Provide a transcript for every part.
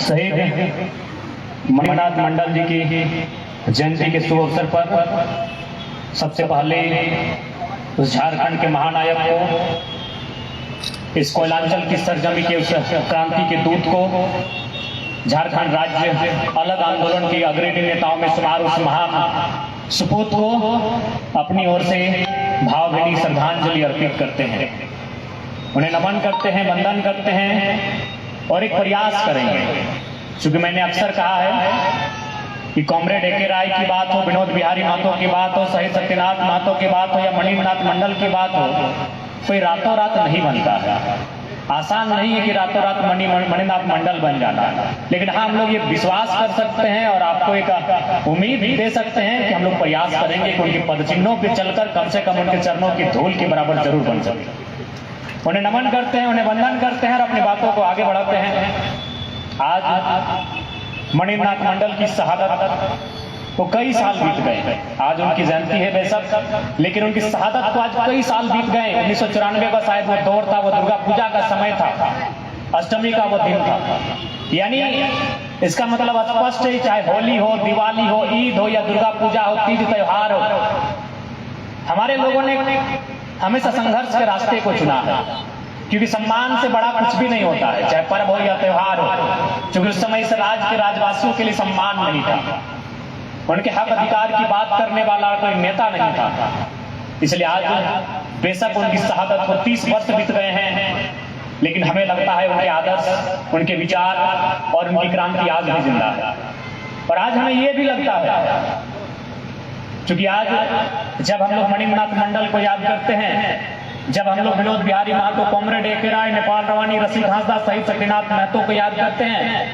शहीद मणिनाथ मंडल जी की जयंती के शुभ अवसर पर सबसे पहले उस झारखंड के महानायक को, इस कोयलांचल की सरजमी के उस क्रांति के दूत को, झारखंड राज्य अलग आंदोलन के अग्रणी नेताओं में शुमार उस महान सपूत को अपनी ओर से भावभीनी श्रद्धांजलि अर्पित करते हैं। उन्हें नमन करते हैं, वंदन करते हैं और एक प्रयास करेंगे। क्योंकि मैंने अक्सर कहा है कि कॉमरेड ए.के. राय की बात हो, विनोद बिहारी महतो की बात हो, शहीद सत्यनाथ महतो की बात हो या मणिनाथ मंडल की बात हो, कोई रातों रात नहीं बनता है। आसान नहीं है कि रातों रात मणिनाथ मंडल बन जाना, लेकिन हाँ, हम लोग ये विश्वास कर सकते हैं और आपको एक उम्मीद भी दे सकते हैं कि हम लोग प्रयास करेंगे कि उनके पदचिन्हों पे चलकर कम से कम उनके चरणों की धूल के बराबर जरूर बन सके। उन्हें नमन करते हैं, उन्हें वंदन करते हैं और अपनी बातों को आगे बढ़ाते हैं। आज मणिनाथ मंडल की शहादत को कई साल बीत गए। आज उनकी जयंती है बेशक, लेकिन उनकी शहादत को आज कई साल बीत गए। 1994 का शायद वो दौर था, वो दुर्गा पूजा का समय था, अष्टमी का वो दिन था। यानी इसका मतलब स्पष्ट है, चाहे होली हो, दिवाली हो, ईद हो या दुर्गा पूजा हो, तीज त्योहार हो, हमारे लोगों ने हमेशा संघर्ष के रास्ते को चुना है। क्योंकि सम्मान से बड़ा कुछ भी नहीं होता है, चाहे पर्व हो या त्योहार हो। क्योंकि उस समय इस राज्य के राजवासियों के लिए सम्मान नहीं था, उनके हक अधिकार की बात करने वाला कोई नेता नहीं था। इसलिए आज बेशक उनकी शहादत को 30 वर्ष बीत गए हैं, लेकिन हमें लगता है उनके आदर्श, उनके विचार और उनकी क्रांति आज भी जिंदा है। और आज हमें यह भी लगता है, क्योंकि आज जब हम लोग मणिनाथ मंडल को याद करते हैं, जब हम लोग विनोद बिहारी महतो, कॉमरेड ए.के. राय, नेपाल रवानी, रसिक हांसदा, शहीद सत्यनाथ महतो को याद करते हैं,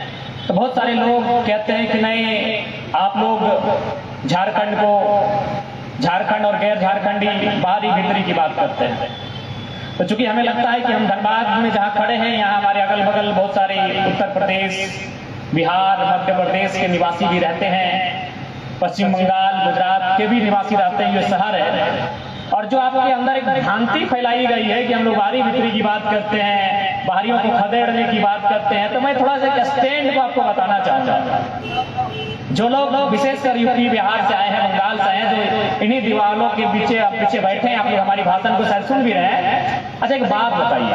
तो बहुत सारे लोग कहते हैं कि नहीं, आप लोग झारखंड और गैर झारखंडी बाहरी भीतरी की बात करते हैं। तो चूंकि हमें लगता है कि हम धनबाद में जहाँ खड़े हैं, यहाँ हमारे अगल बगल बहुत सारे उत्तर प्रदेश, बिहार, मध्य प्रदेश के निवासी भी रहते हैं, पश्चिम बंगाल, गुजरात के भी निवासी रहते हैं। ये शहर है, और जो आपके अंदर एक भ्रांति फैलाई गई है कि हम लोग बाहरी भीतरी की बात करते हैं, बाहरियों को खदेड़ने की बात करते हैं, तो मैं थोड़ा सा एक स्टैंड को आपको बताना चाहता हूँ। जो लोग विशेषकर यूपी बिहार से आए हैं, बंगाल से आए हैं, जो इन्हीं दीवारों के पीछे बैठे हैं, आप लोग हमारी भाषण को शायद सुन भी रहे हैं। अच्छा, एक बात बताइए,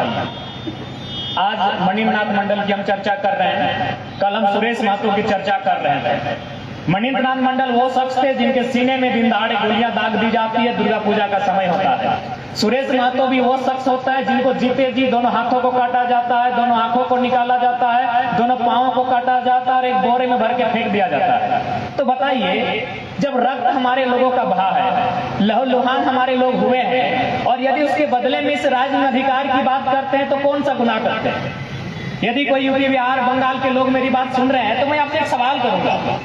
आज मणिनाथ मंडल की हम चर्चा कर रहे हैं, कल हम सुरेश महतो की चर्चा कर रहे थे। मणिनाथ मंडल वो शख्स थे जिनके सीने में दिन दहाड़े गोलियां दाग दी जाती है, दुर्गा पूजा का समय होता है। सुरेश महतो भी वो शख्स होता है जिनको जीते जी दोनों हाथों को काटा जाता है, दोनों आंखों को निकाला जाता है, दोनों पांवों को काटा जाता है और एक बोरे में भर के फेंक दिया जाता है। तो बताइए, जब रक्त हमारे लोगों का बहा है, लहूलुहान हमारे लोग हुए हैं, और यदि उसके बदले में इस राज्य में अधिकार की बात करते हैं, तो कौन सा गुनाह करते हैं? यदि कोई यूपी बिहार बंगाल के लोग मेरी बात सुन रहे हैं, तो मैं आपसे एक सवाल करूंगा।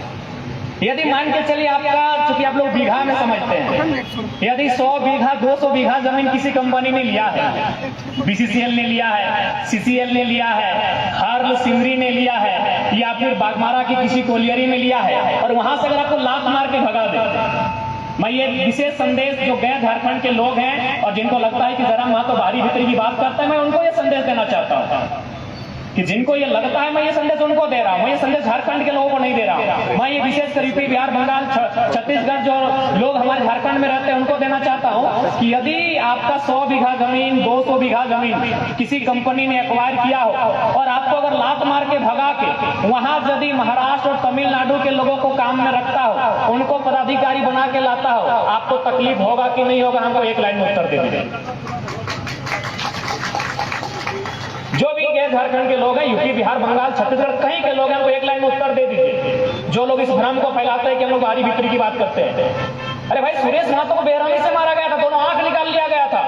यदि मान के चलिए आपका, चूंकि आप लोग बीघा में समझते हैं, यदि 100 बीघा 200 बीघा जमीन किसी कंपनी ने लिया है, बीसीसीएल ने लिया है, सीसीएल ने लिया है, हार्ल सिमरी ने लिया है, या फिर बागमारा की किसी कोलियरी ने लिया है, और वहां से अगर आपको लात मार के भगा दे, मैं ये विशेष संदेश जो गैर झारखंड के लोग हैं और जिनको लगता है कि जरा महतो बाहरी भीतरी की बात करता है, मैं उनको ये संदेश देना चाहता हूँ कि जिनको ये लगता है मैं ये संदेश उनको दे रहा हूँ, मैं ये संदेश झारखंड के लोगों को नहीं दे रहा हूँ। मैं ये विशेषकर यूपी बिहार बंगाल छत्तीसगढ़ जो लोग हमारे झारखंड में रहते हैं उनको देना चाहता हूँ कि यदि आपका 100 बीघा जमीन, 200 बीघा जमीन किसी कंपनी ने एक्वायर किया हो और आपको अगर लात मार के भगा के वहां यदि महाराष्ट्र और तमिलनाडु के लोगों को काम में रखता हो, उनको पदाधिकारी बना के लाता हो, आपको तकलीफ होगा कि नहीं होगा? हमको एक लाइन में उत्तर दे दीजिए। जो भी गैर झारखंड के लोग हैं, यूपी बिहार बंगाल छत्तीसगढ़ कहीं के लोग हैं, उनको एक लाइन में उत्तर दे दीजिए। जो लोग इस भ्रम को फैलाते हैं कि हम लोग बाहरी भीतरी की बात करते हैं, अरे भाई, सुरेश महतो को बेरहमी से मारा गया था, दोनों आंख निकाल लिया गया था।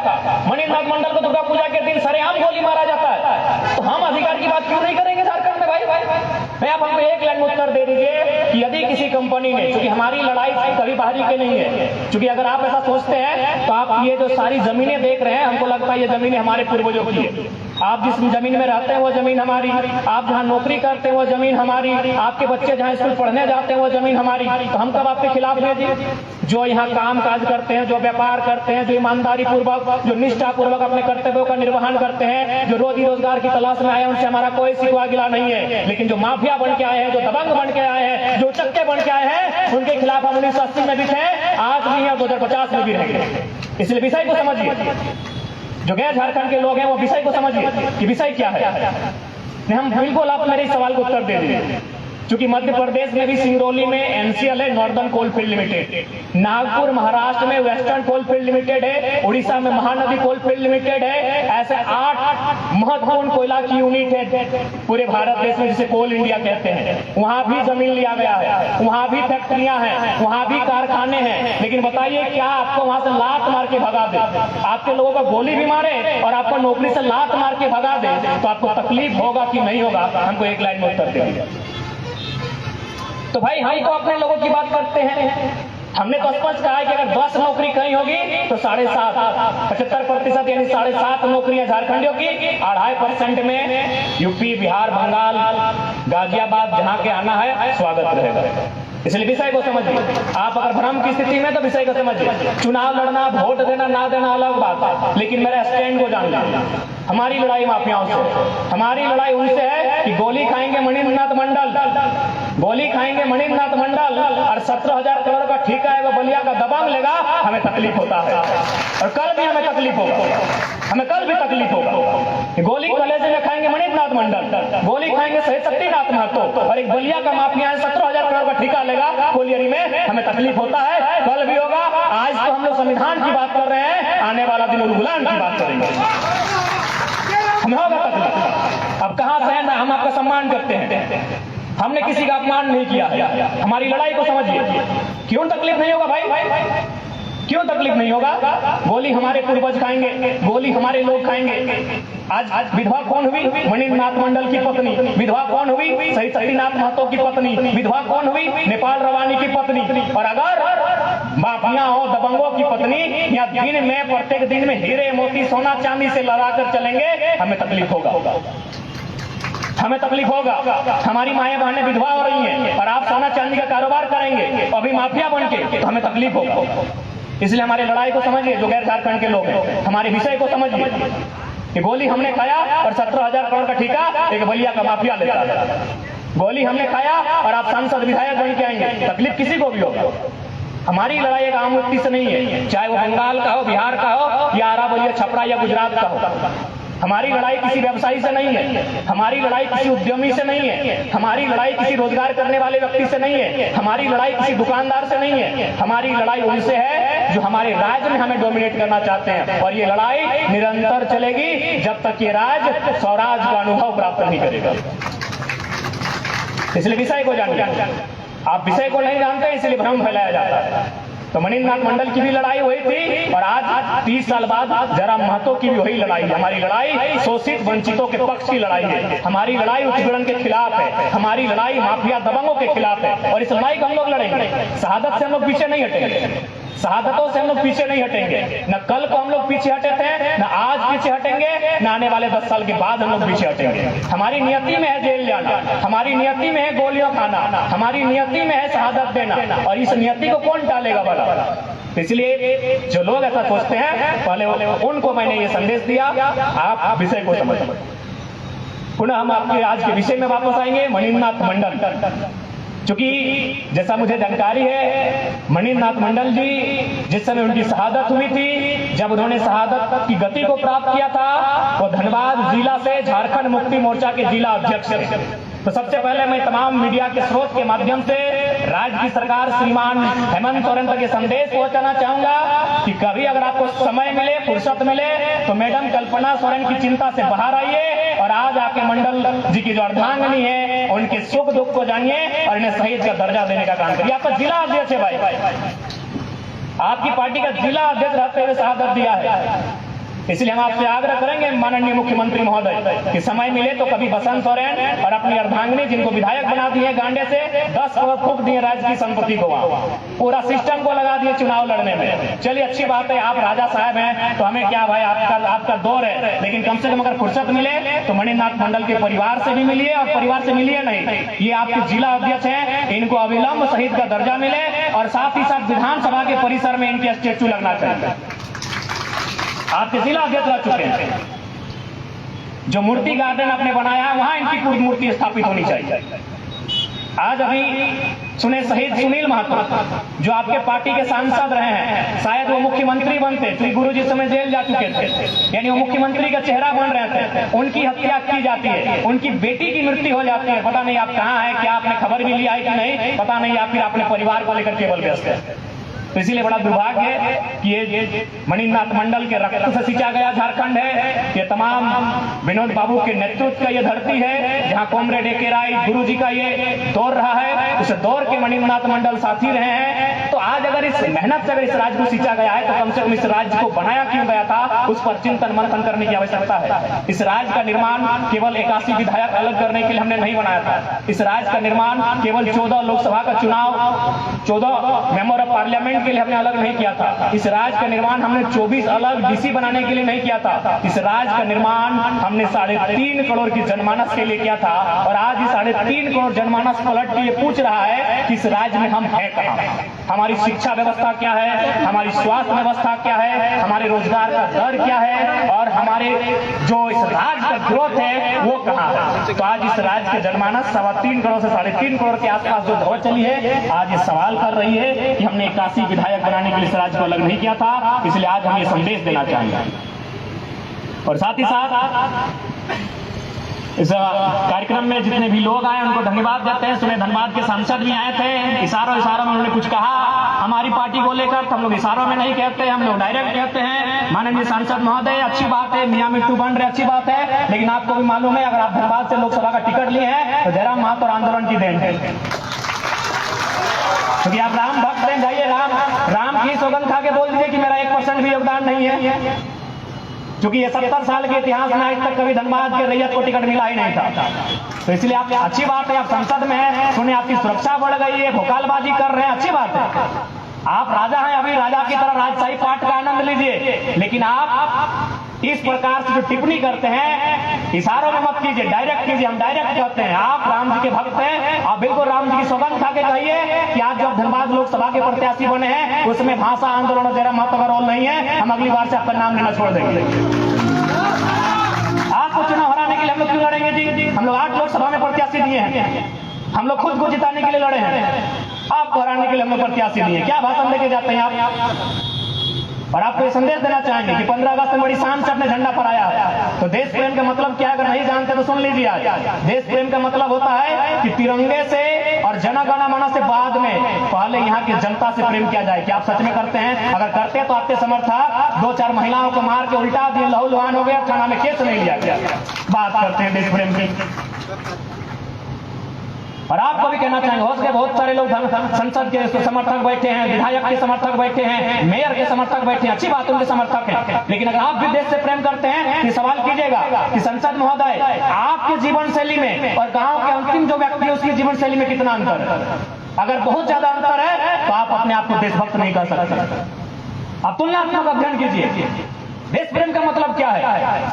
मणिनाथ मंडल को दुर्गा पूजा के दिन सरेआम गोली मारा जाता है, तो हम अधिकार की बात क्यों नहीं करेंगे झारखंड में? भाई आप हमको एक लाइन में उत्तर दे दीजिए कि यदि किसी कंपनी ने, क्योंकि हमारी लड़ाई कभी बाहरी के नहीं है, क्योंकि अगर आप ऐसा सोचते हैं तो आप ये जो सारी जमीनें देख रहे हैं, हमको लगता है ये जमीनें हमारे पूर्वजों की है। आप जिस जमीन में रहते हैं वो जमीन हमारी, आप जहाँ नौकरी करते हैं वो जमीन हमारी, आपके बच्चे जहाँ स्कूल पढ़ने जाते हैं वो जमीन हमारी। तो हम कब आपके खिलाफ हैं जी? जो यहाँ काम काज करते हैं, जो व्यापार करते हैं, जो ईमानदारी पूर्वक, जो निष्ठा पूर्वक अपने कर्तव्यों का निर्वहन करते हैं, जो रोजी रोजगार की तलाश में आए, उनसे हमारा कोई सिवा गिला नहीं है। लेकिन जो माफिया बन के आए हैं, जो दबंग बन के आए हैं, जो चक्के बन के आए हैं, उनके खिलाफ हम 1980 में भी थे, आज भी हैं, 2050 में भी रहेंगे। इसलिए विषय को समझिए। जो गैर झारखंड के लोग हैं वो विषय को समझिए कि विषय क्या है। नहीं, हम बिल्कुल आप मेरे सवाल को उत्तर दे दीजिए। क्योंकि मध्य प्रदेश में भी सिंगरौली में एनसीएल है, northern coalfield limited, Nagpur Maharashtra में वेस्टर्न कोलफील्ड लिमिटेड है, उड़ीसा में महानदी कोलफील्ड लिमिटेड है। ऐसे 8 महत्वपूर्ण कोयला की यूनिट है पूरे भारत देश में, जिसे कोल इंडिया कहते हैं। वहां भी जमीन लिया गया है, वहां भी फैक्ट्रियां हैं, वहां भी कारखाने हैं। लेकिन बताइए, क्या आपको वहां से लात मार के भगा दे, आपके लोगों को गोली भी मारे और आपको नौकरी से लात मार के भगा दे, तो आपको तकलीफ होगा कि नहीं होगा? हमको एक लाइन में उत्तर दे। तो भाई, हम तो अपने लोगों की बात करते हैं। हमने तो स्पष्ट कहा है कि अगर 10 नौकरी कहीं होगी तो 7.5 75% यानी 7.5 नौकरियां झारखंडियों की, 2.5% में यूपी, बिहार, बंगाल, गाजियाबाद जहां के आना है, स्वागत रहेगा। इसलिए विषय को समझिए। आप अगर भ्रम की स्थिति में तो विषय को समझिए। चुनाव लड़ना, वोट देना ना देना अलग बात है, लेकिन मेरा स्टैंड को जान लीजिए। हमारी लड़ाई माफियाओं से, हमारी लड़ाई उनसे है कि गोली खाएंगे मणिन्द्रनाथ मंडल, गोली खाएंगे मणिन्द्रनाथ मंडल और 17,000 करोड़ का ठेका है वो बलिया का दबांग लेगा, हमें तकलीफ होता है। और कल भी हमें तकलीफ होगा, हमें कल भी तकलीफ होगा। गोली कलेजे में खाएंगे मणिन्द्रनाथ मंडल, गोली खाएंगे शहीद शक्तिनाथ महतो, और एक बलिया का माफिया है 17,000 करोड़ का ठेका लेगा कोलियरी में, हमें तकलीफ होता है, कल भी होगा। आज तो हम लोग संविधान की बात कर रहे हैं, आने वाला दिन उलगुलान की बात करेंगे, हमें होगा तकलीफ। अब कहां से है ना, हम आपका सम्मान करते हैं, हमने किसी का अपमान नहीं किया है। हमारी लड़ाई को समझिए। क्यों तकलीफ नहीं होगा भाई? क्यों तकलीफ नहीं होगा? गोली हमारे पूर्वज खाएंगे, गोली हमारे लोग खाएंगे। आज विधवा कौन हुई? मणिन्द्रनाथ मंडल की पत्नी। विधवा कौन हुई? शहीद शक्तिनाथ महतो की पत्नी। विधवा कौन हुई? नेपाल रवानी की पत्नी। और अगर माफिया हो, दबंगों की पत्नी, या दिन में प्रत्येक दिन में हीरे मोती सोना चांदी से लगा कर चलेंगे, हमें तकलीफ होगा, हमें तकलीफ होगा। हमारी माएं बहनें विधवा हो रही हैं और आप सोना चांदी का कारोबार करेंगे अभी माफिया बन के, तो हमें तकलीफ होगा। इसलिए हमारी लड़ाई को समझिए। जो गैर झारखंड के लोग हैं, हमारे विषय को समझिए कि गोली हमने खाया और 17,000 करोड़ का ठेका एक बलिया का माफिया लेता है। गोली हमने खाया और आप सांसद विधायक बन के आएंगे, तकलीफ किसी को भी होगा। हमारी लड़ाई एक आम व्यक्ति से नहीं है, चाहे वो बंगाल का हो, बिहार का हो, या आरा बलिया छपरा या गुजरात का हो। हमारी लड़ाई किसी व्यवसायी से नहीं है, हमारी लड़ाई किसी उद्यमी से नहीं है, हमारी लड़ाई किसी रोजगार करने वाले व्यक्ति से नहीं है, हमारी लड़ाई किसी दुकानदार से नहीं है। हमारी लड़ाई उनसे है जो हमारे राज्य में हमें डोमिनेट करना चाहते हैं, और ये लड़ाई निरंतर चलेगी जब तक ये राज्य स्वराज का अनुभव प्राप्त नहीं करेगा। इसलिए विषय को जानिए। आप विषय को नहीं जानते, इसलिए भ्रम फैलाया जाता है। तो मणिन्द्रनाथ मंडल की भी लड़ाई हुई थी, और आज 30 साल बाद जरा महतो की भी वही लड़ाई है। हमारी लड़ाई शोषित वंचितों के पक्ष की लड़ाई है, हमारी लड़ाई उत्पीड़न के खिलाफ है, हमारी लड़ाई माफिया दबंगों के खिलाफ है। और इस लड़ाई को हम लोग लड़ेंगे। शहादत से हम लोग पीछे नहीं हटेंगे, शहादतों से हम लोग पीछे नहीं हटेंगे। न कल को हम लोग पीछे हटे थे, न आज पीछे हटेंगे, न आने वाले 10 साल के बाद हम लोग पीछे हटेंगे। हमारी नियति में है जेल जाना, हमारी नियति में है गोलियां खाना, हमारी नियति में है शहादत देना, और इस नियति को कौन टालेगा भला? इसलिए जो लोग ऐसा सोचते हैं, पहले उनको मैंने ये संदेश दिया, आप विषय को समझें। पुनः हम आपके आज के विषय में वापस आएंगे। मणिन्द्रनाथ मंडल, चूंकि जैसा मुझे जानकारी है, मणिन्द्रनाथ मंडल जी जिस समय उनकी शहादत हुई थी, जब उन्होंने शहादत की गति को प्राप्त किया था, वो धनबाद जिला से झारखंड मुक्ति मोर्चा के जिला अध्यक्ष थे। तो सबसे पहले मैं तमाम मीडिया के स्रोत के माध्यम से राज्य की सरकार श्रीमान हेमंत सोरेन तक ये संदेश पहुंचाना चाहूंगा कि कभी अगर आपको समय मिले, फुर्सत मिले, तो मैडम कल्पना सोरेन की चिंता से बाहर आइए और आज आके मंडल जी की जो अर्धांगिनी है उनके सुख दुख को जानिए और इन्हें शहीद का दर्जा देने का काम करिए। आपका जिला अध्यक्ष है भाई, आपकी पार्टी का जिला अध्यक्ष रहते हुए शहादत दिया है। इसलिए हम आपसे आग्रह करेंगे माननीय मुख्यमंत्री महोदय कि समय मिले तो कभी बसंत सोरेन और अपनी अर्धांगिनी जिनको विधायक बना दिए गांडे से 10 करोड़ फूक दिए राज्य की संपत्ति को, पूरा सिस्टम को लगा दिए चुनाव लड़ने में। चलिए अच्छी बात है, आप राजा साहब हैं तो हमें क्या भाई, आपका दौर है, लेकिन कम से कम अगर फुर्सत मिले तो मणिनाथ मंडल के परिवार से भी मिलिए, और परिवार से मिलिए नहीं, ये आपके जिला अध्यक्ष हैं, इनको अविलंब शहीद का दर्जा मिले और साथ ही साथ विधानसभा के परिसर में इनके स्टेचू लगना चाहिए। आपके जिला अध्यक्ष रह चुके हैं, जो मूर्ति गार्डन आपने बनाया है वहां इनकी पूरी मूर्ति स्थापित होनी चाहिए। आज अभी सुने शहीद सुनील महतो जो आपके पार्टी के सांसद रहे हैं, शायद वो मुख्यमंत्री बनते, श्री गुरु जी समय जेल जा चुके थे, यानी वो मुख्यमंत्री का चेहरा बन रहे थे, उनकी हत्या की जाती है, उनकी बेटी की मृत्यु हो जाती है। पता नहीं आप कहाँ हैं, क्या आपने खबर भी लिया है कि नहीं पता नहीं, या फिर अपने परिवार को लेकर केवल व्यस्त है। तो इसीलिए बड़ा दुर्भाग्य है कि ये मणिनाथ मंडल के रक्त से सिंचा गया झारखंड है। ये तमाम विनोद बाबू के नेतृत्व का ये धरती है जहां कॉमरेड ए.के. राय गुरु जी का ये दौर रहा है, उस दौर के मणिनाथ मंडल साथी रहे हैं। तो आज अगर इस मेहनत से अगर इस राज्य को सिंचा गया है तो कम से कम इस राज्य को बनाया क्यों गया था, उस पर चिंतन मंथन करने की आवश्यकता है। इस राज्य का निर्माण केवल 81 विधायक अलग करने के लिए हमने नहीं बनाया था। इस राज्य का निर्माण केवल 14 लोकसभा का चुनाव, 14 मेंबर ऑफ पार्लियामेंट के लिए हमने अलग नहीं किया था। इस राज्य का निर्माण हमने 24 अलग डीसी बनाने के लिए नहीं किया था। इस राज्य का निर्माण हमने 3.5 करोड़ की जनमानस के लिए किया था। और आज इस 3.5 करोड़ जनमानस पलट के ये पूछ रहा है कि इस राज्य में हम है कहां, हमारी शिक्षा व्यवस्था क्या है, हमारी स्वास्थ्य व्यवस्था क्या है, हमारे रोजगार का दर क्या है, और हमारे जो इस राज्य का ग्रोथ है वो कहां है। तो आज इस राज्य के जनमानस 3.25 करोड़ से 3.5 करोड़ के आसपास जो दौड़ चली है, आज ये सवाल कर रही है कि हमने 81 विधायक बनाने के लिए इस राज्य को अलग नहीं किया था। इसलिए आज हम ये संदेश देना चाहेंगे। और साथ ही साथ इस कार्यक्रम में जितने भी लोग आए उनको धन्यवाद देते हैं। सुने धनबाद के सांसद भी आए थे, इशारों में उन्होंने कुछ कहा हमारी पार्टी को लेकर, तो हम लोग इशारों में नहीं कहते, हम लोग डायरेक्ट कहते हैं माननीय सांसद महोदय अच्छी बात है, मियां मिट्टू बन रहे अच्छी बात है, लेकिन आपको भी मालूम है अगर आप धनबाद से लोकसभा का टिकट लिए हैं तो जयराम महतो और आंदोलन की देन है, क्योंकि आप राम भक्त हैं। जाइए राम की सौगंध खा के बोल दीजिए कि मेरा 1% भी योगदान नहीं है, क्योंकि ये 70 साल के इतिहास में आज तक कभी धनबाद के रैयत को टिकट मिला ही नहीं था। तो इसलिए आप अच्छी बात है, आप संसद में हैं, सुने आपकी सुरक्षा बढ़ गई है, भोकालबाजी कर रहे हैं, अच्छी बात है, आप राजा हैं, अभी राजा की तरह राजशाही पाठ का आनंद लीजिए, लेकिन आप इस प्रकार से जो टिप्पणी करते हैं इशारों में मत कीजिए, डायरेक्ट कीजिए। हम डायरेक्ट कहते हैं आप राम जी के भक्त हैं, आप बिल्कुल राम जी की सौगंध खा के कहिए कि आज जब धनबाद लोकसभा के प्रत्याशी बने हैं उसमें भाषा आंदोलन और जयराम महतो का रोल नहीं है, हम अगली बार से आपका नाम लेना छोड़ देंगे। आपको चुनाव हराने के लिए हम लोग क्यों लड़ेंगे जी? हम लोग 8 लोकसभा में प्रत्याशी दिए हैं, हम लोग खुद को जिताने के लिए लड़े हैं, आपको हराने के लिए हम लोग प्रत्याशी दिए। क्या भाषण लेके जाते हैं आप? और आपको ये संदेश देना चाहेंगे कि 15 अगस्त में बड़ी शान से अपने झंडा पर आया है। तो देश प्रेम का मतलब क्या, अगर नहीं जानते तो सुन लीजिए। आज देश प्रेम का मतलब होता है कि तिरंगे से और जन गण मन से बाद में पहले यहाँ की जनता से प्रेम किया जाए। क्या आप सच में करते हैं? अगर करते हैं तो आपके समर्थक 2-4 महिलाओं को मार के उल्टा दिए, लहू लुहान हो गया, थाना में केस नहीं लिया गया। बात करते हैं देश प्रेम की। और आपको भी कहना चाहेंगे, हो सके बहुत सारे लोग संसद के समर्थक बैठे हैं, विधायक के समर्थक बैठे हैं, मेयर के समर्थक बैठे हैं, अच्छी बात उनके समर्थक हैं, लेकिन अगर आप भी देश से प्रेम करते हैं तो सवाल कीजिएगा कि संसद महोदय आपके जीवन शैली में और गांव के अंतिम जो व्यक्ति है उसकी जीवन शैली में कितना अंतर है? अगर बहुत ज्यादा अंतर है तो आप अपने आप को देशभक्त नहीं कर सकते। आप तुलनात्मक अध्ययन कीजिए। देश प्रेम का मतलब क्या है?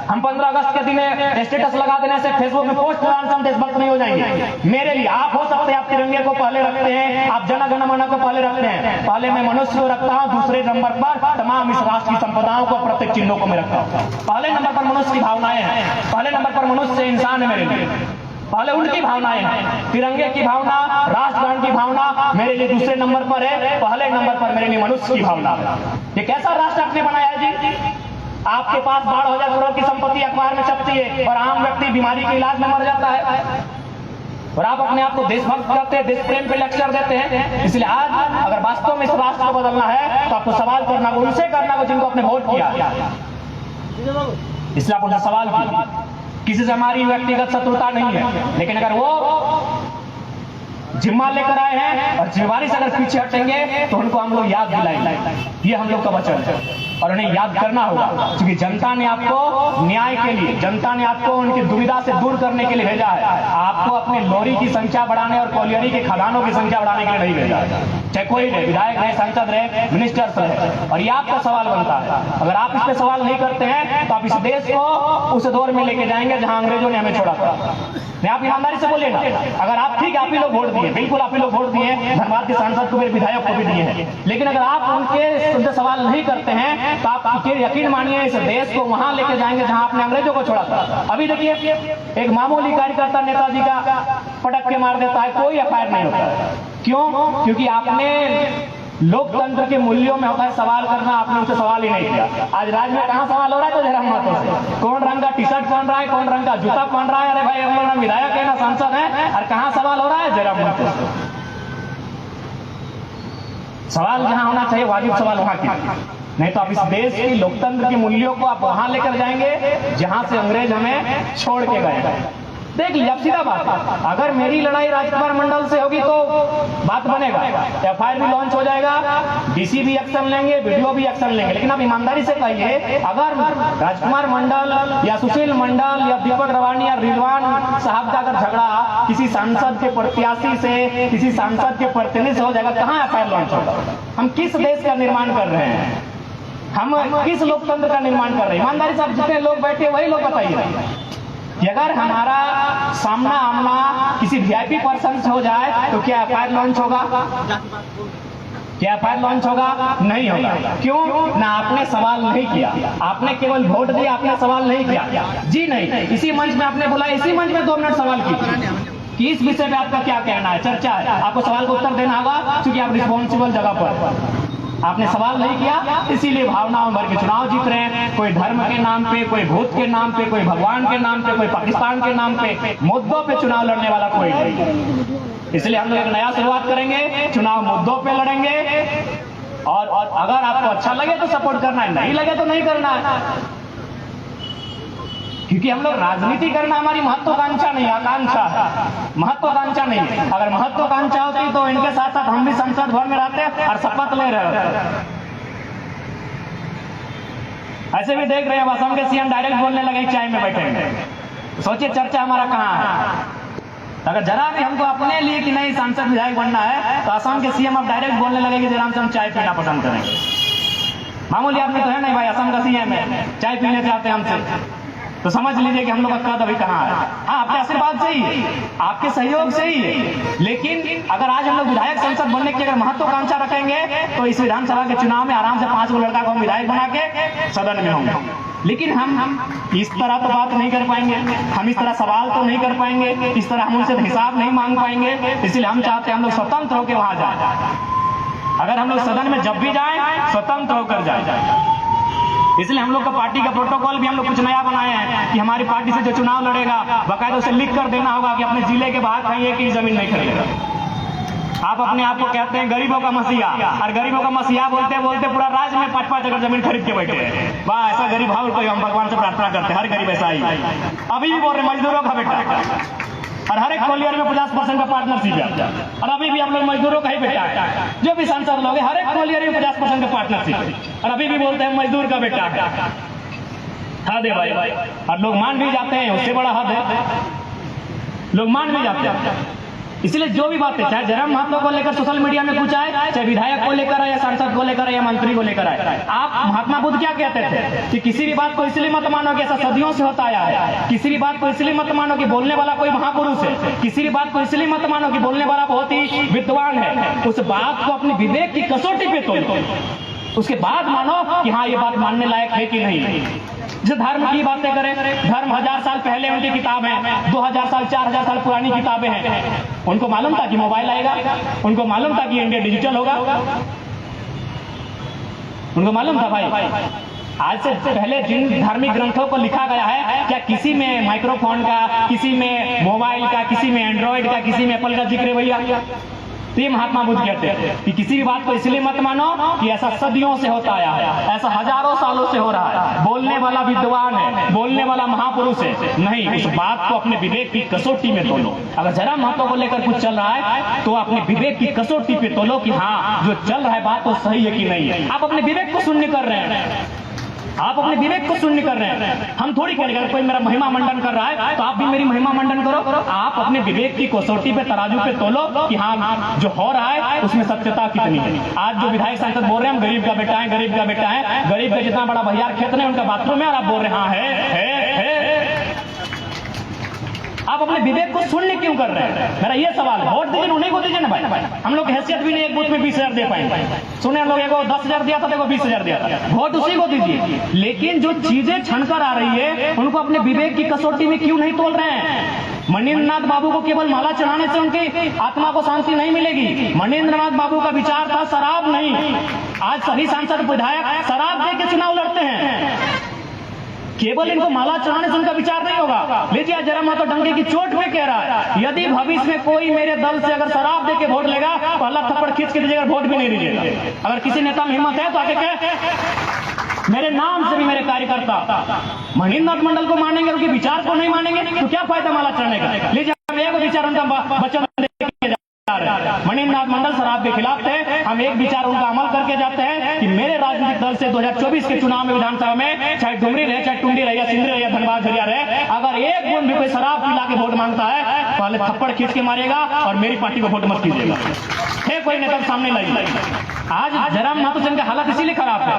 हम 15 अगस्त के दिन स्टेटस लगा देने से, फेसबुक में पोस्ट लगाने से हम देशभक्त नहीं हो जाएंगे। मेरे लिए आप हो सकते हैं, आप तिरंगे को पहले रखते हैं, आप जन गण मन को पहले रखते हैं, पहले मैं मनुष्य को रखता हूं, दूसरे नंबर पर तमाम इस राष्ट्र की संपदाओं को, प्रत्येक चिन्हों को मैं रखता हूं। पहले नंबर पर मनुष्य की भावनाएं हैं, पहले नंबर पर मनुष्य इंसान है मेरे लिए, पहले उनकी भावनाएं हैं। तिरंगे की भावना, राष्ट्रगान की भावना मेरे लिए दूसरे नंबर पर है, पहले नंबर पर मेरे लिए मनुष्य की भावना। ये कैसा राष्ट्र आपने बनाया है जी? आपके पास 12,000 करोड़ की संपत्ति अखबार में छपती है और आम व्यक्ति बीमारी के इलाज में मर जाता है, और आप अपने आप को देशभक्त करते हैं, देश प्रेम पे लेक्चर देते हैं। इसलिए आज अगर वास्तव में इस राष्ट्र को बदलना है तो आपको सवाल करना, उनसे करना को जिनको आपने वोट किया, इसलिए आप उनसे सवाल कीजिए। किसी से हमारी व्यक्तिगत शत्रुता नहीं है, लेकिन अगर वो जिम्मा लेकर आए हैं और जिम्मेवारी से अगर पीछे हटेंगे तो उनको हम लोग याद दिलाएंगे। ये हम लोग का वचन है। और उन्हें याद करना होगा, क्योंकि जनता ने आपको न्याय के लिए, जनता ने आपको उनकी दुविधा से दूर करने के लिए भेजा है। आपको अपने लोरी की संख्या बढ़ाने और कोलियरी के खदानों की संख्या बढ़ाने के लिए नहीं भेजा है। चाहे कोई रहे, विधायक रहे, सांसद रहे, मिनिस्टर्स रहे, और ये आपका सवाल बनता है। अगर आप इस पे सवाल नहीं करते हैं तो आप इस देश को उस दौर में लेके जाएंगे जहां अंग्रेजों ने हमें छोड़ा था। नहीं, आप ईमानदारी से बोलिए ना। अगर आप ठीक, आप ही लोग वोट दिए, बिल्कुल आप ही लोग वोट दिए, धनबाद के सांसद को भी, विधायक को भी दिए हैं, लेकिन अगर आप उनसे सवाल नहीं करते हैं तो आप यकीन मानिए इस देश को वहां लेके जाएंगे जहां आपने अंग्रेजों को छोड़ा था। अभी देखिए, एक मामूली कार्यकर्ता नेताजी का पटक के मार देता है, कोई एफआईआर नहीं होता। क्यों? क्योंकि आपने लोकतंत्र के मूल्यों में होता है सवाल करना, आपने उनसे सवाल ही नहीं किया। आज राज्य में कहां सवाल हो रहा है? तो जयराम महतो से। कौन रंग का टी शर्ट पहन रहा है, कौन रंग का जूता पहन रहा है? अरे भाई, हम लोग ना विधायक है ना सांसद है, और कहां सवाल हो रहा है? जयराम महतो से। सवाल जहां होना चाहिए, वाजिब सवाल वहां की, नहीं तो आप इस देश की लोकतंत्र के मूल्यों को आप वहां लेकर जाएंगे जहां से अंग्रेज हमें छोड़ के गए। देख लीजिए, अब सीधा बात, अगर मेरी लड़ाई राजकुमार मंडल से होगी तो बात बनेगा, एफआईआर भी लॉन्च हो जाएगा, डीसी भी एक्शन लेंगे, वीडियो भी एक्शन लेंगे। लेकिन आप ईमानदारी से कहिए, अगर राजकुमार मंडल या सुशील मंडल या दीपक रवानी या रिजवान साहब का अगर झगड़ा किसी सांसद के प्रत्याशी से, किसी सांसद के प्रतिनिधि से हो जाएगा, कहां एफआईआर लॉन्च होगा? हम किस देश का निर्माण कर रहे हैं? हम किस लोकतंत्र का निर्माण कर रहे हैं? ईमानदारी से आप जितने लोग बैठे वही लोग बताइए कि अगर हमारा सामना आमना किसी वीआईपी पर्सन से हो जाए तो क्या एफआईआर लॉन्च होगा? क्या एफआईआर लॉन्च होगा? नहीं होगा। क्यों? ना आपने सवाल नहीं किया, आपने केवल वोट दिया, आपने सवाल नहीं किया। जी नहीं, इसी मंच में आपने बुलाया, इसी मंच में 2 मिनट सवाल कीजिए कि इस विषय पे आपका क्या कहना है, चर्चा है, आपको सवाल का उत्तर देना होगा, क्योंकि आप रिस्पॉन्सिबल जगह पर आपने सवाल नहीं किया, इसीलिए भावनाओं भर के चुनाव जीत रहे हैं। कोई धर्म के नाम पे, कोई भूत के नाम पे, कोई भगवान के नाम पे, कोई पाकिस्तान के नाम पे, मुद्दों पे चुनाव लड़ने वाला कोई नहीं। इसलिए हम लोग एक नया शुरुआत करेंगे, चुनाव मुद्दों पे लड़ेंगे, और अगर आपको अच्छा लगे तो सपोर्ट करना है, नहीं लगे तो नहीं करना है। क्योंकि हम लोग राजनीति करना हमारी महत्वाकांक्षा नहीं, आकांक्षा है, महत्वाकांक्षा नहीं। अगर महत्वाकांक्षा होती तो इनके साथ साथ हम भी संसद भवन में रहते और शपथ ले रहे होते। ऐसे भी देख रहे हैं, असम के सीएम डायरेक्ट बोलने लगे चाय में बैठे। सोचिए चर्चा हमारा कहाँ है। अगर जरा भी हमको अपने लिए कि नहीं सांसद विधायक बनना है तो असम के सीएम अब डायरेक्ट बोलने लगे कि जयराम से हम चाय पीना पसंद करेंगे। मामूली आदमी तो है नहीं भाई, असम का सीएम है, चाय पीने चाहते हैं हमसे, तो समझ लीजिए कि हम लोग का कद अभी कहाँ है। हाँ, आपके आशीर्वाद से ही है, आपके सहयोग से ही है। लेकिन अगर आज हम लोग विधायक संसद बनने की अगर महत्वाकांक्षा रखेंगे तो इस विधानसभा के चुनाव में आराम से 5 गो लड़का को हम विधायक बना के सदन में होंगे। लेकिन हम इस तरह तो बात नहीं कर पाएंगे, हम इस तरह सवाल तो नहीं कर पाएंगे, इस तरह हम उनसे हिसाब नहीं मांग पाएंगे। इसलिए हम चाहते हैं हम लोग स्वतंत्र होकर वहां जाए। अगर हम लोग सदन में जब भी जाए स्वतंत्र होकर जाए। इसलिए हम लोग का पार्टी का प्रोटोकॉल भी हम लोग कुछ नया बनाए हैं कि हमारी पार्टी से जो चुनाव लड़ेगा बाकायदा उसे लिख कर देना होगा कि अपने जिले के बाहर कहीं एक ही जमीन नहीं खरीदेगा। आप अपने आप को कहते हैं गरीबों का मसीहा, और गरीबों का मसीहा बोलते बोलते पूरा राज्य में 5-5 एकड़ जमीन खरीद के बैठे हैं। वाह, ऐसा गरीब भाव कोई हम भगवान से प्रार्थना करते हैं, हर गरीब ऐसा ही। अभी भी बोल रहे मजदूरों का बेटा, और हर एक कोलियर में 50% का पार्टनरशिप है, और अभी भी हम लोग मजदूरों का ही बेटा है। जो भी सांसद लोग हैं हर एक कोलियर में 50% का पार्टनरशिप है, और अभी भी बोलते हैं मजदूर का बेटा है। हद है भाई, और लोग मान भी जाते हैं, उससे बड़ा हद है, लोग मान भी जाते हैं। इसलिए जो भी बातें चाहे जयराम महतो को लेकर सोशल मीडिया में पूछा है, चाहे विधायक को लेकर आए या सांसद को लेकर आए या मंत्री को लेकर आए, आप महात्मा बुद्ध क्या कहते थे कि किसी भी बात को इसलिए मत मानो कि ऐसा सदियों से होता आया है। किसी भी बात को इसलिए मत मानो कि बोलने वाला कोई महापुरुष है। किसी भी बात को इसलिए मत मानो कि बोलने वाला बहुत ही विद्वान है। उस बात को अपनी विवेक की कसौटी पे तोलो, उसके बाद मानो कि हाँ ये बात मानने लायक है कि नहीं। जो धर्म की बातें करें, धर्म 1000 साल पहले उनकी किताब है, 2000 साल 4000 साल पुरानी किताबें हैं। उनको मालूम था कि मोबाइल आएगा, उनको मालूम था कि इंडिया डिजिटल होगा, उनको मालूम था भाई। आज से पहले जिन धार्मिक ग्रंथों को लिखा गया है, क्या किसी में माइक्रोफोन का, किसी में मोबाइल का, किसी में एंड्रॉइड का, किसी में एप्पल का जिक्र है भैया? तो ये महात्मा बुद्ध कहते हैं कि किसी भी बात को इसलिए मत मानो कि ऐसा सदियों से होता आया है, ऐसा हजारों सालों से हो रहा है, बोलने वाला विद्वान है, बोलने वाला महापुरुष है। नहीं, उस बात को अपने विवेक की कसौटी में तोलो। अगर जरा महत्व को लेकर कुछ चल रहा है तो अपने विवेक की कसौटी पे तोलो कि हाँ जो चल रहा है बात तो सही है कि नहीं है। आप अपने विवेक को शून्य कर रहे हैं, आप अपने विवेक को शून्य कर रहे हैं। हम थोड़ी करेंगे, अगर कोई मेरा महिमा मंडन कर रहा है तो आप भी मेरी महिमा मंडन करो। आप अपने विवेक की कसौटी पे तराजू पे तोलो कि हाँ जो हो रहा है उसमें सत्यता कितनी है। आज जो विधायक सांसद बोल रहे हैं हम गरीब का बेटा है, गरीब का बेटा है, गरीब का जितना बड़ा भैया खेत नहीं उनका बाथरूम है और आप बोल रहे हैं हाँ है। आप अपने विवेक को शून्य क्यों कर रहे हैं? मेरा ये सवाल है। वोट दीजिए, उन्हीं को दीजिए ना भाई। हम लोग की हैसियत भी नहीं एक बूथ में 20,000 दे पाएंगे। सुने हम लोग एगो 10,000 दिया था, देखो 20,000 दिया था। वोट उसी को दीजिए। लेकिन जो चीजें छनकर आ रही है उनको अपने विवेक की कसौटी में क्यों नहीं तोल रहे हैं? मणिन्द्रनाथ बाबू को केवल माला चढ़ाने से उनकी आत्मा को शांति नहीं मिलेगी। मणिन्द्रनाथ बाबू का विचार था शराब नहीं। आज सभी सांसद विधायक शराब दे के चुनाव लड़ते हैं। केवल इनको माला चढ़ाने से उनका विचार नहीं होगा। लीजिए जरा माता डंके की चोट में कह रहा है यदि भविष्य में कोई मेरे दल से अगर शराब दे के वोट लेगा तो अल्लाह थप्पड़ खींच के दीजिएगा, वोट भी नहीं दीजिएगा। अगर किसी नेता में हिम्मत है तो आके कहे मेरे नाम से भी मेरे कार्यकर्ता मणिन्द्रनाथ मंडल को मानेंगे, उनके विचार को नहीं मानेंगे तो क्या फायदा माला चढ़ने का। लीजिए एक विचार उनका बच्चों मणिन्द्रनाथ मंडल शराब के खिलाफ थे। हम एक विचार उनका अमल करके जाते हैं कि मेरे राजनीतिक दल से 2024 के चुनाव में विधानसभा में चाहे डुमरी रहे, चाहे टुंडी रहे, या सिंदरी रहे, या धनबाद झरिया रहे, अगर एक बूंद भी कोई शराब पिला के वोट मांगता है पहले थप्पड़ खींच के मारेगा और मेरी पार्टी को वोट मत कीजिएगा। है कोई नेता सामने लाइए। आज जयराम महतो सिंह का हालत इसीलिए खराब है,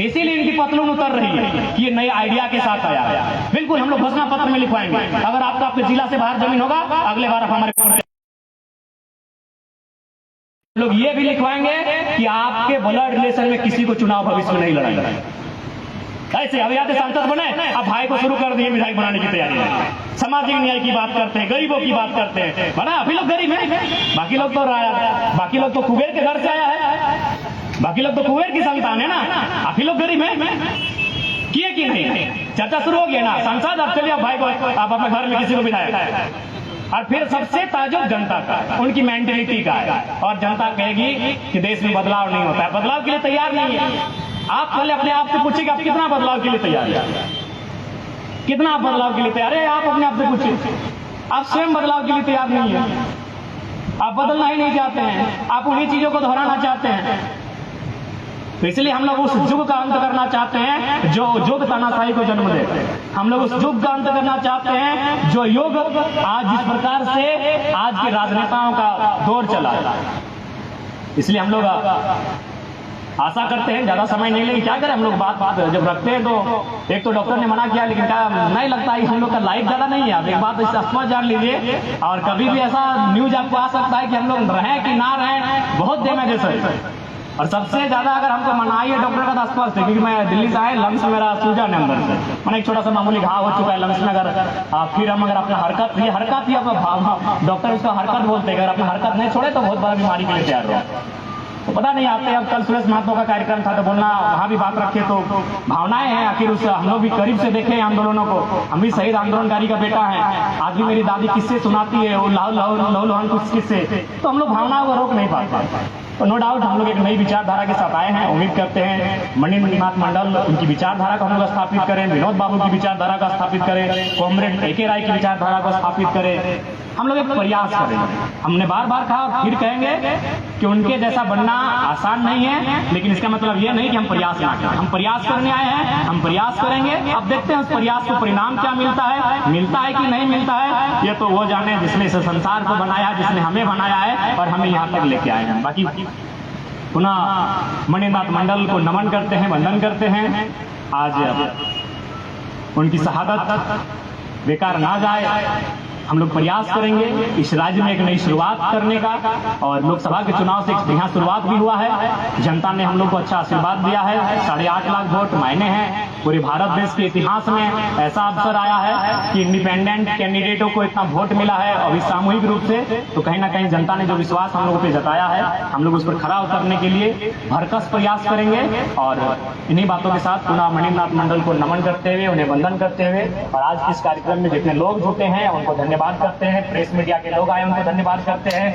इसीलिए इनकी पतलून उतर रही है कि ये नए आइडिया के साथ आया है। बिल्कुल हम लोग घोषणा पत्र में लिखवाएंगे, अगर आपका आपके जिला से बाहर जमीन होगा अगले बार आप हमारे लोग ये भी लिखवाएंगे कि आपके ब्लड रिलेशन में किसी को चुनाव भविष्य में नहीं लड़ाएंगे। ऐसे अब यहाँ सांसद बने, अब भाई को शुरू कर दिए विधायक बनाने की तैयारी है। सामाजिक न्याय की बात करते हैं, गरीबों की बात करते हैं। बना अभी लोग गरीब है, बाकी लोग तो बाकी लोग तो कुबेर के घर से आया है, बाकी लोग तो कुबेर की संतान है ना। अभी लोग गरीब है किए कि नहीं? चर्चा शुरू हो गया ना। सांसद अब चलिए भाई को आप अपने घर में किसी को बिठाए और फिर सबसे ताजुब जनता का, उनकी मेंटेलिटी का है। और जनता कहेगी कि देश में बदलाव नहीं होता है, बदलाव के लिए तैयार नहीं है। आप पहले अपने आप से पूछिए कि आप कितना बदलाव के लिए तैयार है, कितना आप बदलाव के लिए तैयार है। आप अपने आप से पूछिए, आप स्वयं बदलाव के लिए तैयार नहीं है, आप बदलना ही नहीं चाहते हैं, आप उन्हीं चीजों को दोहराना चाहते हैं। तो इसलिए हम लोग उस युग का अंत करना चाहते हैं जो युग तानाशाही को जन्म दे। हम लोग उस युग का अंत करना चाहते हैं जो युग आज जिस प्रकार से आज के राजनेताओं का दौर चला है। इसलिए हम लोग आशा करते हैं, ज्यादा समय नहीं लेंगे। क्या करें हम लोग बात जब रखते हैं तो एक तो डॉक्टर ने मना किया, लेकिन क्या नहीं लगता है हम लोग का लाइफ ज्यादा नहीं है। आप एक बात स्पष्ट जान लीजिए, और कभी भी ऐसा न्यूज आपको आ सकता है कि हम लोग रहें कि ना रहें, बहुत डैमेजेस है। और सबसे ज्यादा अगर हमको मनाई है डॉक्टर का तो स्पष्ट है, क्योंकि मैं दिल्ली से आए, लंग्स में मेरा सूजन है अंदर से, मैंने एक छोटा सा मामूली घाव हो चुका है लंग्स में। अगर फिर हम अगर अपना हरकत ही डॉक्टर उसका हरकत बोलते हैं, अगर अपना हरकत नहीं छोड़े तो बहुत बड़ा बीमारी के लिए तैयार हो। तो पता नहीं आते। अब कल सुरेश महतो का कार्यक्रम था तो बोलना वहां भी बात रखे, तो भावनाएं हैं आखिर उस हम लोग भी करीब से देखे आंदोलनों को। हम भी शहीद आंदोलनकारी का बेटा है। आज भी मेरी दादी किस्से सुनाती है, वो लहू कुछ किस्से, तो हम लोग भावनाओं को रोक नहीं पाते। तो नो डाउट हम लोग एक नई विचारधारा के साथ आए हैं। उम्मीद करते हैं मणिन्द्रनाथ मंडल उनकी विचारधारा को हम लोग स्थापित करें, विनोद बाबू की विचारधारा को स्थापित करें, कॉमरेड ए.के. राय की विचारधारा को स्थापित करें। हम लोग एक प्रयास करेंगे। हमने बार बार कहा और फिर कहेंगे कि उनके जैसा बनना आसान नहीं है, लेकिन इसका मतलब ये नहीं कि हम प्रयास ना करें। हम प्रयास करने आए हैं, हम प्रयास करेंगे। अब देखते हैं उस प्रयास को परिणाम क्या मिलता है कि नहीं मिलता है, ये तो वो जाने जिसने इस संसार को बनाया, जिसने हमें बनाया है और हमें यहाँ तक लेके आए हैं। बाकी पुनः मणिन्द्रनाथ मंडल को नमन करते हैं, वंदन करते हैं। आज उनकी शहादत बेकार ना जाए। हम लोग प्रयास करेंगे इस राज्य में एक नई शुरुआत करने का, और लोकसभा के चुनाव से एक यहाँ शुरुआत भी हुआ है। जनता ने हम लोग को अच्छा आशीर्वाद दिया है। 8.5 लाख वोट मायने हैं। पूरे भारत देश के इतिहास में ऐसा अवसर आया है कि इंडिपेंडेंट कैंडिडेटों को इतना वोट मिला है, अभी सामूहिक रूप से। तो कहीं ना कहीं जनता ने जो विश्वास हम लोगों पे जताया है, हम लोग उस पर खरा उतरने के लिए भरकस प्रयास करेंगे। और इन्हीं बातों के साथ पुनः मणिन्द्रनाथ मंडल को नमन करते हुए, उन्हें वंदन करते हुए, और आज के इस कार्यक्रम में जितने लोग जुटे हैं उनको धन्यवाद धन्यवाद करते हैं। प्रेस मीडिया के लोग आए उनको धन्यवाद करते हैं,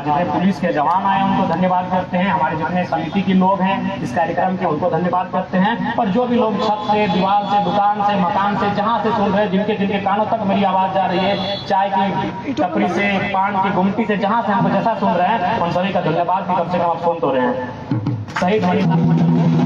जितने पुलिस के जवान आए उनको धन्यवाद करते हैं, हमारे जितने समिति के लोग हैं इस कार्यक्रम के उनको धन्यवाद करते हैं, और जो भी लोग छत से, दीवार से, दुकान से, मकान से, जहाँ से सुन रहे हैं, जिनके जिनके कानों तक मेरी आवाज जा रही है, चाय की टपरी से, पान की गुमटी से, जहाँ से हमको जैसा सुन रहे हैं, उन सभी का धन्यवाद कि कम से कम आप सुन तो रहे हैं। सही ध्वनि